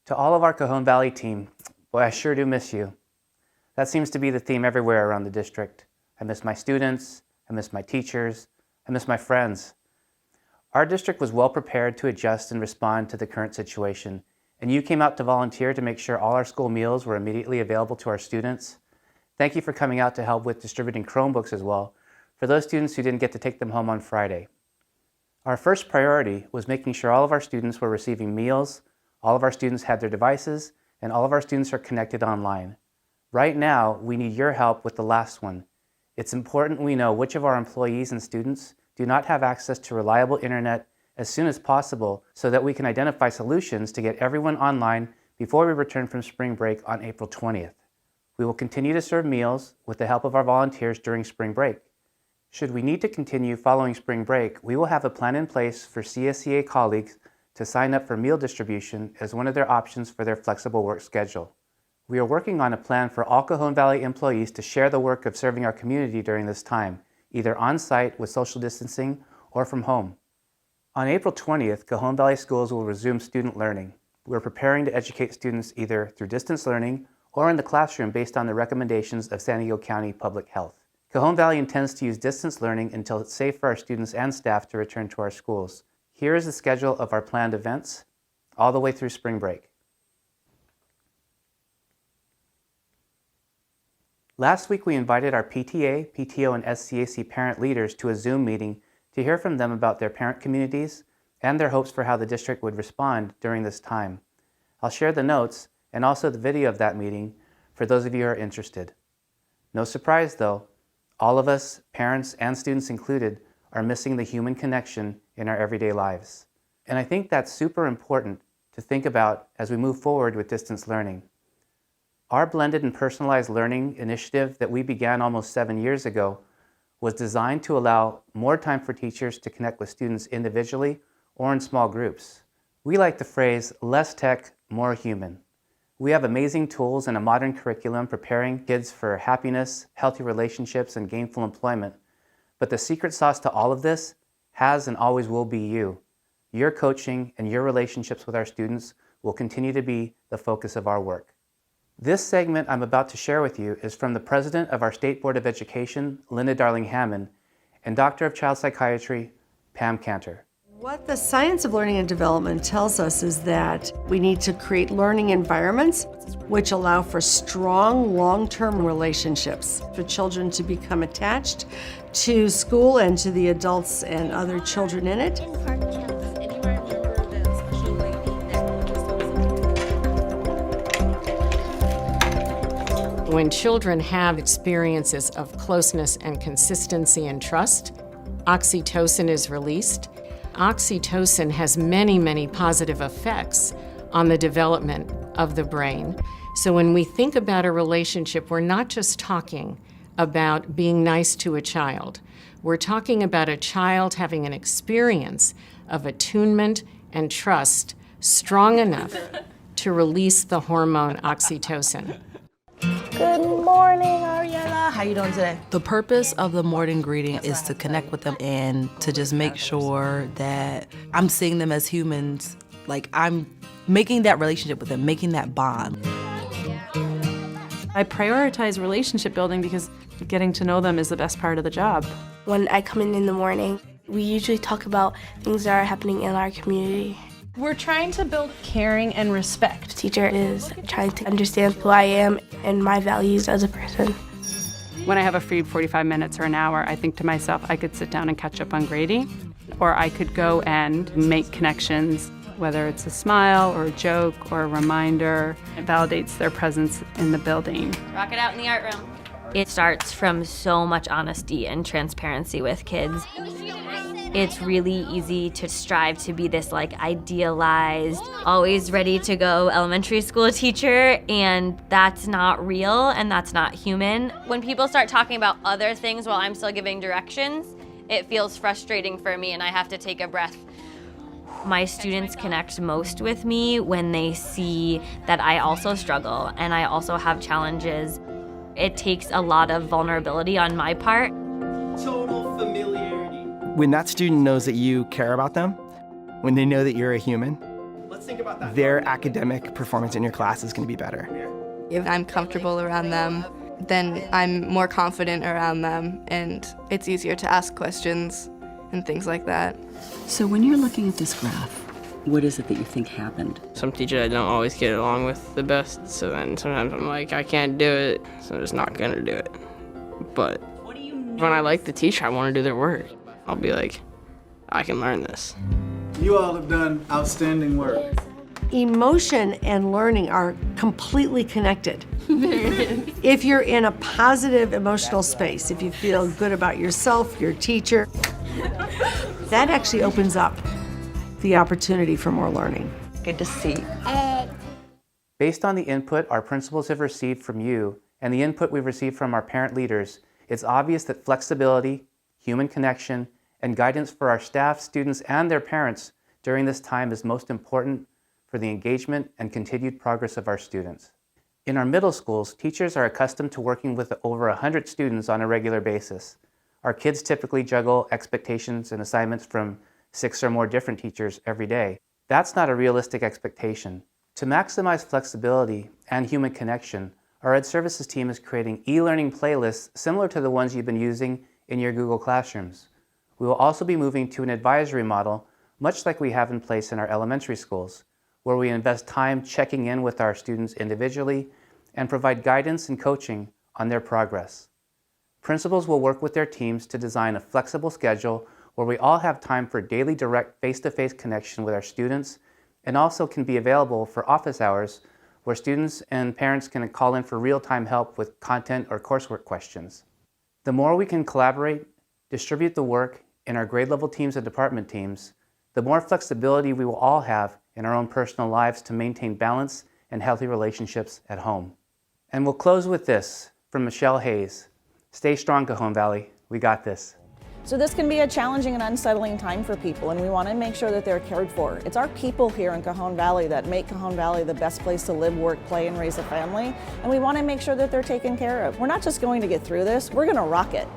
To all of our Cajon Valley team, boy, I sure do miss you. That seems to be the theme everywhere around the district. I miss my students, I miss my teachers, I miss my friends. Our district was well prepared to adjust and respond to the current situation, and you came out to volunteer to make sure all our school meals were immediately available to our students. Thank you for coming out to help with distributing Chromebooks as well, for those students who didn't get to take them home on Friday. Our first priority was making sure all of our students were receiving meals, all of our students had their devices, and all of our students are connected online. Right now, we need your help with the last one. It's important we know which of our employees and students do not have access to reliable internet as soon as possible so that we can identify solutions to get everyone online before we return from spring break on April 20th. We will continue to serve meals with the help of our volunteers during spring break. Should we need to continue following spring break, we will have a plan in place for CSEA colleagues to sign up for meal distribution as one of their options for their flexible work schedule. We are working on a plan for all Cajon Valley employees to share the work of serving our community during this time, either on-site with social distancing or from home. On April 20th, Cajon Valley schools will resume student learning. We're preparing to educate students either through distance learning or in the classroom based on the recommendations of San Diego County Public Health. Cajon Valley intends to use distance learning until it's safe for our students and staff to return to our schools. Here is the schedule of our planned events all the way through spring break. Last week we invited our PTA, PTO, and SCAC parent leaders to a Zoom meeting to hear from them about their parent communities and their hopes for how the district would respond during this time. I'll share the notes and also the video of that meeting for those of you who are interested. No surprise though, all of us, parents and students included, are missing the human connection in our everyday lives. And I think that's super important to think about as we move forward with distance learning. Our blended and personalized learning initiative that we began almost 7 years ago was designed to allow more time for teachers to connect with students individually or in small groups. We like the phrase, less tech, more human. We have amazing tools and a modern curriculum preparing kids for happiness, healthy relationships, and gainful employment. But the secret sauce to all of this has and always will be you. Your coaching and your relationships with our students will continue to be the focus of our work. This segment I'm about to share with you is from the President of our State Board of Education, Linda Darling-Hammond, and Doctor of Child Psychiatry, Pam Cantor. What the science of learning and development tells us is that we need to create learning environments which allow for strong, long-term relationships for children to become attached to school and to the adults and other children in it. When children have experiences of closeness and consistency and trust, oxytocin is released. Oxytocin has many, many positive effects on the development of the brain. So when we think about a relationship, we're not just talking about being nice to a child. We're talking about a child having an experience of attunement and trust strong enough to release the hormone oxytocin. Good morning, Ariella. How you doing today? The purpose of the morning greeting is to connect with them and to just make sure that I'm seeing them as humans. Like I'm making that relationship with them, making that bond. I prioritize relationship building because getting to know them is the best part of the job. When I come in the morning, we usually talk about things that are happening in our community. We're trying to build caring and respect. The teacher is trying to understand who I am and my values as a person. When I have a free 45 minutes or an hour, I think to myself, I could sit down and catch up on grading, or I could go and make connections, whether it's a smile or a joke or a reminder. It validates their presence in the building. Rock it out in the art room. It starts from so much honesty and transparency with kids. It's really easy to strive to be this like idealized, always ready to go elementary school teacher, and that's not real and that's not human. When people start talking about other things while I'm still giving directions, it feels frustrating for me and I have to take a breath. My students connect most with me when they see that I also struggle and I also have challenges. It takes a lot of vulnerability on my part. Total familiarity. When that student knows that you care about them, when they know that you're a human, their academic performance in your class is going to be better. If I'm comfortable around them, then I'm more confident around them, and it's easier to ask questions and things like that. So when you're looking at this graph, what is it that you think happened? Some teachers I don't always get along with the best, so then sometimes I'm like, I can't do it, so I'm just not gonna do it. But when I like the teacher, I want to do their work. I'll be like, I can learn this. You all have done outstanding work. Emotion and learning are completely connected. If you're in a positive emotional space, if you feel good about yourself, your teacher, that actually opens up the opportunity for more learning. Good to see. Based on the input our principals have received from you and the input we've received from our parent leaders, it's obvious that flexibility, human connection, and guidance for our staff, students, and their parents during this time is most important for the engagement and continued progress of our students. In our middle schools, teachers are accustomed to working with over 100 students on a regular basis. Our kids typically juggle expectations and assignments from 6 or more different teachers every day. That's not a realistic expectation. To maximize flexibility and human connection, our Ed Services team is creating e-learning playlists similar to the ones you've been using in your Google Classrooms. We will also be moving to an advisory model, much like we have in place in our elementary schools, where we invest time checking in with our students individually and provide guidance and coaching on their progress. Principals will work with their teams to design a flexible schedule where we all have time for daily direct face-to-face connection with our students and also can be available for office hours where students and parents can call in for real-time help with content or coursework questions. The more we can collaborate, distribute the work in our grade level teams and department teams, the more flexibility we will all have in our own personal lives to maintain balance and healthy relationships at home. And we'll close with this from Michelle Hayes. Stay strong, Cajon Valley. We got this. So this can be a challenging and unsettling time for people, and we want to make sure that they're cared for. It's our people here in Cajon Valley that make Cajon Valley the best place to live, work, play, and raise a family, and we want to make sure that they're taken care of. We're not just going to get through this, we're going to rock it.